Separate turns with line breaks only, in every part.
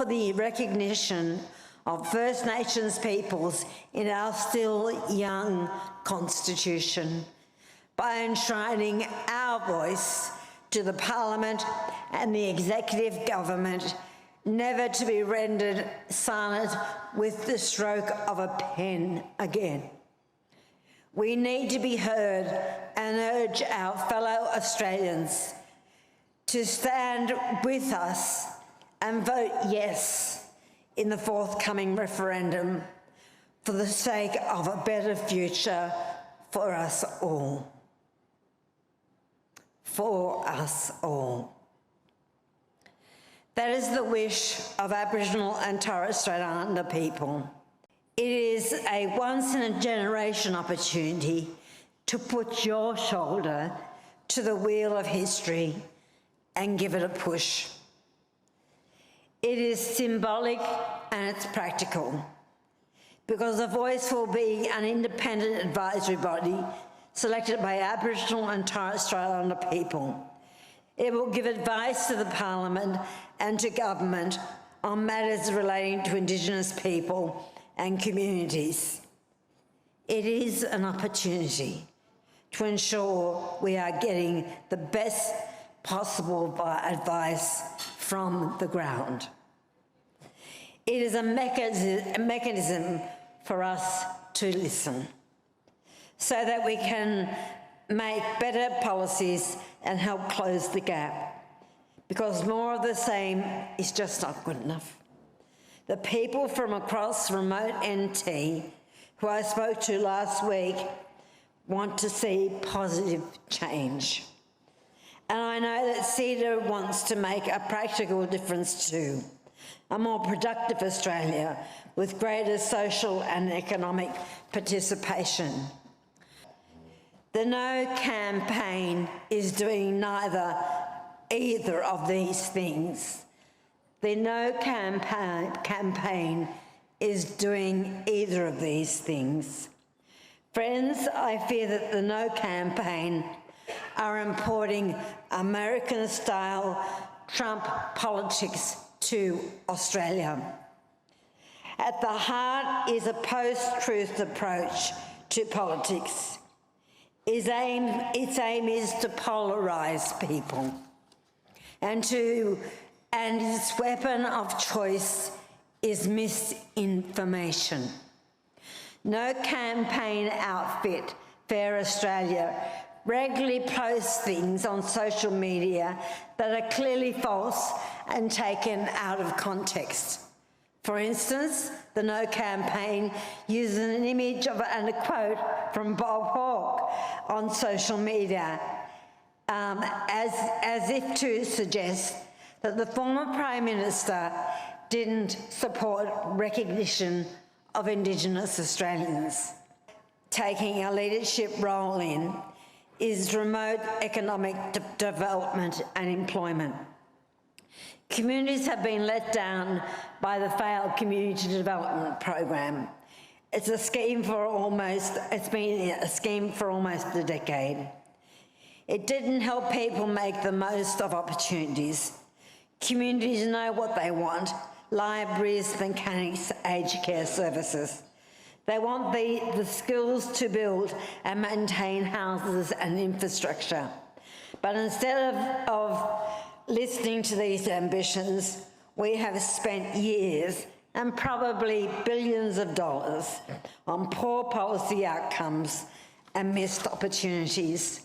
for the recognition of First Nations peoples in our still young Constitution by enshrining our voice to the Parliament and the executive government, never to be rendered silent with the stroke of a pen again. We need to be heard and urge our fellow Australians to stand with us and vote yes in the forthcoming referendum for the sake of a better future for us all. For us all. That is the wish of Aboriginal and Torres Strait Islander people. It is a once-in-a-generation opportunity to put your shoulder to the wheel of history and give it a push. It is symbolic and it's practical, because the Voice will be an independent advisory body selected by Aboriginal and Torres Strait Islander people. It will give advice to the Parliament and to government on matters relating to Indigenous people and communities. It is an opportunity to ensure we are getting the best possible advice from the ground. It is a mechanism for us to listen so that we can make better policies and help close the gap, because more of the same is just not good enough. The people from across remote NT who I spoke to last week want to see positive change. And I know that CEDA wants to make a practical difference too. A more productive Australia with greater social and economic participation. The No campaign is doing either of these things. The No campaign is doing either of these things. Friends, I fear that the No campaign are importing American-style Trump politics to Australia. At the heart is a post-truth approach to politics. Its aim is to polarize people, and its weapon of choice is misinformation. No campaign outfit, Fair Australia, regularly posts things on social media that are clearly false and taken out of context. For instance, the No campaign uses an image and a quote from Bob Hawke on social media as if to suggest that the former Prime Minister didn't support recognition of Indigenous Australians. Taking a leadership role in is remote economic development and employment. Communities have been let down by the failed community development program. It's been a scheme for almost a decade. It didn't help people make the most of opportunities. Communities know what they want: libraries, mechanics, aged care services. They want the skills to build and maintain houses and infrastructure. But instead of listening to these ambitions, we have spent years and probably billions of dollars on poor policy outcomes and missed opportunities.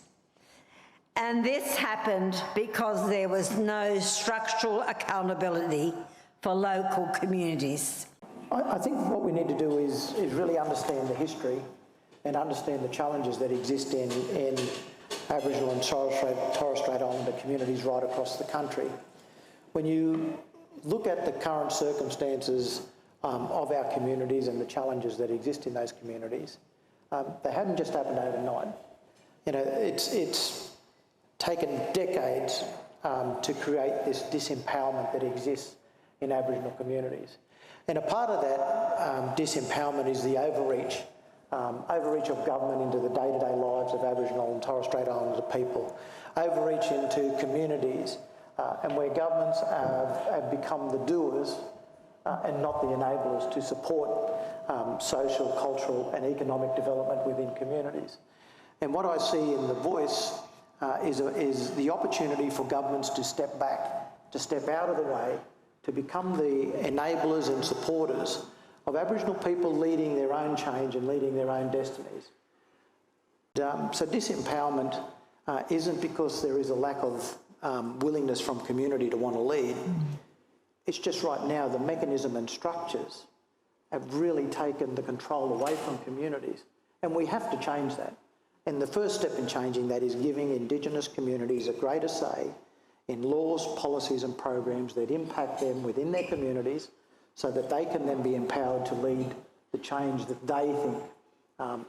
And this happened because there was no structural accountability for local communities.
I think what we need to do is really understand the history and understand the challenges that exist in Aboriginal and Torres Strait Islander communities right across the country. When you look at the current circumstances of our communities and the challenges that exist in those communities, they haven't just happened overnight. You know, it's taken decades to create this disempowerment that exists in Aboriginal communities. And a part of that disempowerment is the overreach of government into the day-to-day lives of Aboriginal and Torres Strait Islander people, overreach into communities, and where governments have become the doers and not the enablers to support social, cultural and economic development within communities. And what I see in the voice is the opportunity for governments to step back, to step out of the way, to become the enablers and supporters of Aboriginal people leading their own change and leading their own destinies. So disempowerment isn't because there is a lack of willingness from community to want to lead. It's just right now the mechanism and structures have really taken the control away from communities, and we have to change that. And the first step in changing that is giving Indigenous communities a greater say in laws, policies and programs that impact them within their communities so that they can then be empowered to lead the change that they think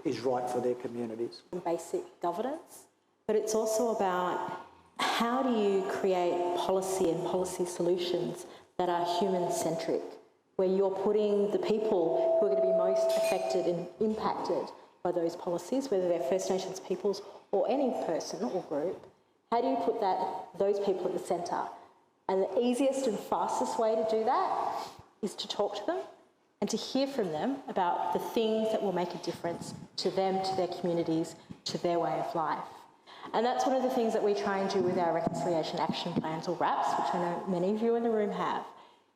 is right for their communities.
Basic governance, but it's also about how do you create policy and policy solutions that are human-centric, where you're putting the people who are going to be most affected and impacted by those policies, whether they're First Nations peoples or any person or group. How do you put those people at the centre? And the easiest and fastest way to do that is to talk to them and to hear from them about the things that will make a difference to them, to their communities, to their way of life. And that's one of the things that we try and do with our Reconciliation Action Plans, or RAPs, which I know many of you in the room have.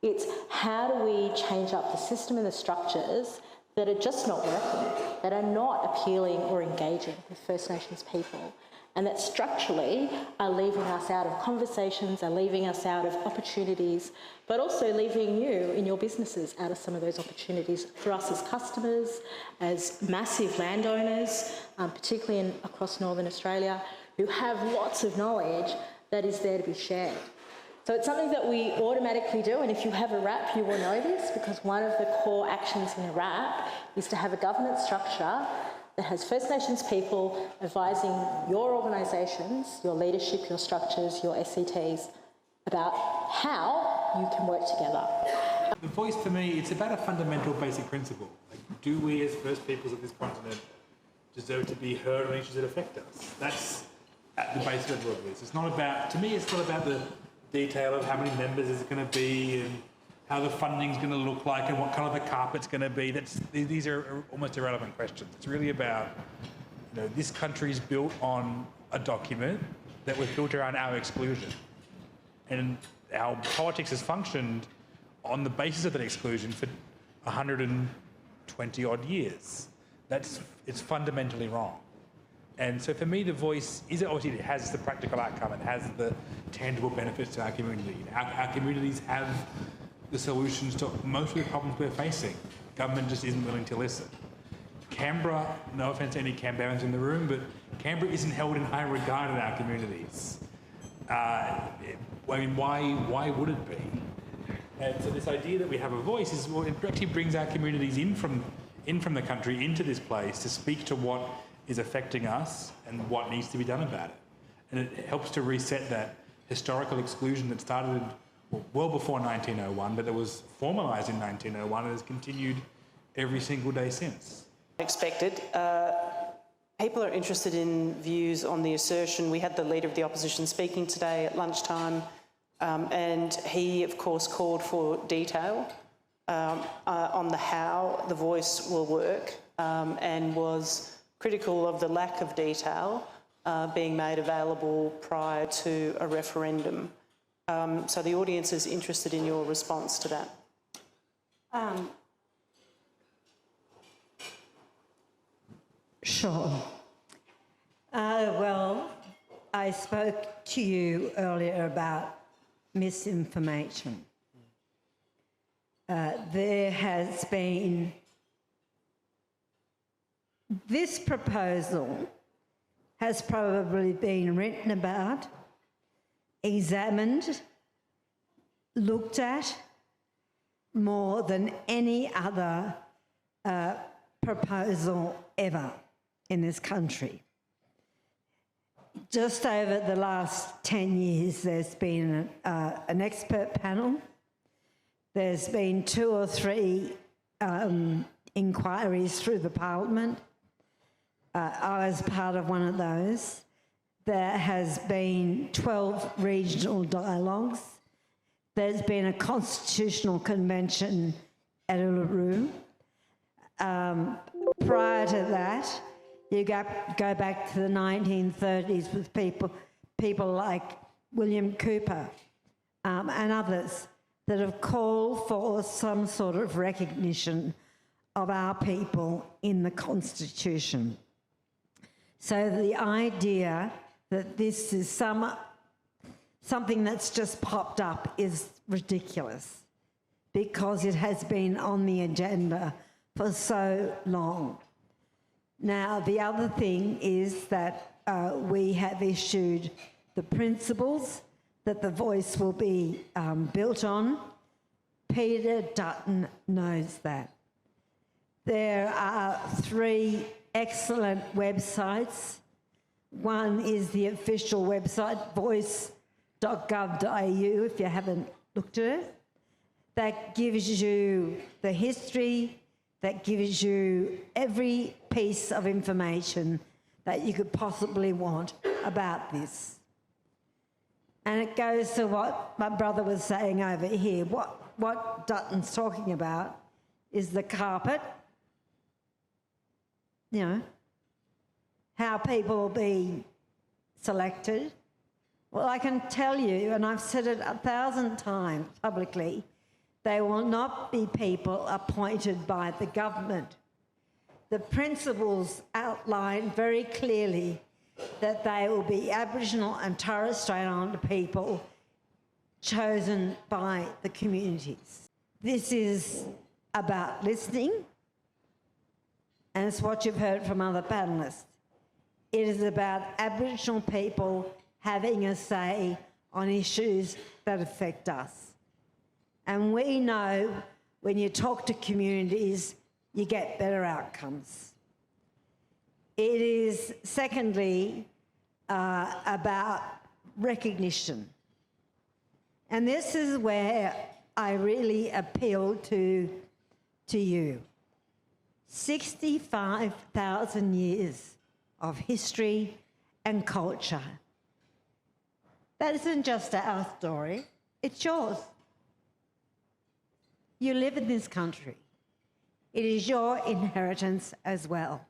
It's how do we change up the system and the structures that are just not working, that are not appealing or engaging with First Nations people, and that structurally are leaving us out of conversations, are leaving us out of opportunities, but also leaving you in your businesses out of some of those opportunities for us as customers, as massive landowners, particularly across Northern Australia, who have lots of knowledge that is there to be shared. So it's something that we automatically do, and if you have a RAP, you will know this, because one of the core actions in a RAP is to have a governance structure that has First Nations people advising your organisations, your leadership, your structures, your SCTs, about how you can work together.
The voice, for me, it's about a fundamental basic principle. Like, do we as First Peoples of this continent deserve to be heard on issues that affect us? That's at the base of what it is. It's not about, to me, it's not about the detail of how many members is it going to be and how the funding's going to look like and what colour the carpet's going to be. These are almost irrelevant questions. It's really about, this country's built on a document that was built around our exclusion. And our politics has functioned on the basis of that exclusion for 120 odd years. It's fundamentally wrong. And so for me, the voice is obviously, it has the practical outcome, it has the tangible benefits to our community. Our communities have the solutions to most of the problems we're facing. Government just isn't willing to listen. Canberra, no offence to any Canberrans in the room, but Canberra isn't held in high regard in our communities. Why would it be? And so this idea that we have a voice is, well, it actually brings our communities in from the country into this place to speak to what is affecting us and what needs to be done about it. And it helps to reset that historical exclusion that started well before 1901, but that was formalised in 1901 and has continued every single day since.
Expected. People are interested in views on the assertion. We had the Leader of the Opposition speaking today at lunchtime, and he, of course, called for detail on the how the voice will work, and was critical of the lack of detail being made available prior to a referendum. So the audience is interested in your response to that.
Sure. Well, I spoke to you earlier about misinformation. There has been... This proposal has probably been written about, examined, looked at more than any other proposal ever in this country. Just over the last 10 years, there's been an expert panel. There's been 2 or 3 inquiries through the Parliament. I was part of one of those. There has been 12 regional dialogues. There's been a constitutional convention at Uluru. Prior to that, you go back to the 1930s with people like William Cooper and others that have called for some sort of recognition of our people in the Constitution. So the idea that this is something that's just popped up is ridiculous, because it has been on the agenda for so long. Now, the other thing is that we have issued the principles that the voice will be built on. Peter Dutton knows that. There are 3 excellent websites. One is the official website, voice.gov.au, if you haven't looked at it. That gives you the history, that gives you every piece of information that you could possibly want about this. And it goes to what my brother was saying over here. What Dutton's talking about is the carpet, you know, how people will be selected. Well, I can tell you, and I've said it 1,000 times publicly, they will not be people appointed by the government. The principles outline very clearly that they will be Aboriginal and Torres Strait Islander people chosen by the communities. This is about listening, and it's what you've heard from other panellists. It is about Aboriginal people having a say on issues that affect us. And we know when you talk to communities, you get better outcomes. It is, secondly, about recognition. And this is where I really appeal to you. 65,000 years of history and culture. That isn't just our story, it's yours. You live in this country. It is your inheritance as well.